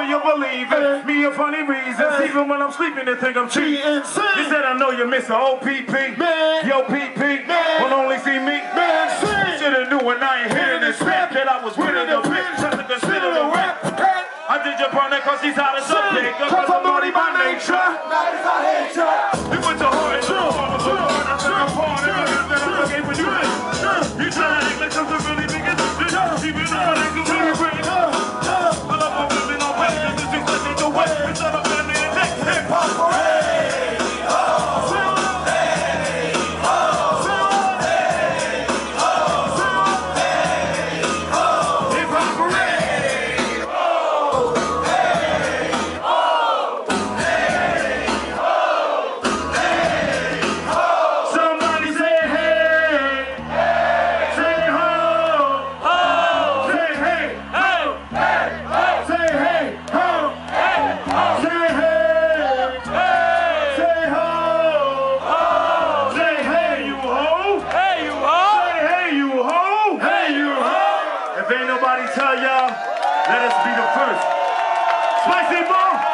you believe it. Me a funny reasons, even when I'm sleeping they think I'm cheating. You said I know you miss a OPP. Yo, PP, will only see me. Should've knew when I ain't hearing this rap that I was winning the bitch. Just to consider the rap. I did your partner cause she's out of subject. Cause I'm naughty by nature. You went to hard and true. I took a part of it that I'm looking for you. You try to act like something really big and even though I ain't gonna be great. I love my women on west. This is just like the west. It's not a family and next. Hip hop hooray. If ain't nobody tell y'all, let us be the first. Spicy ball.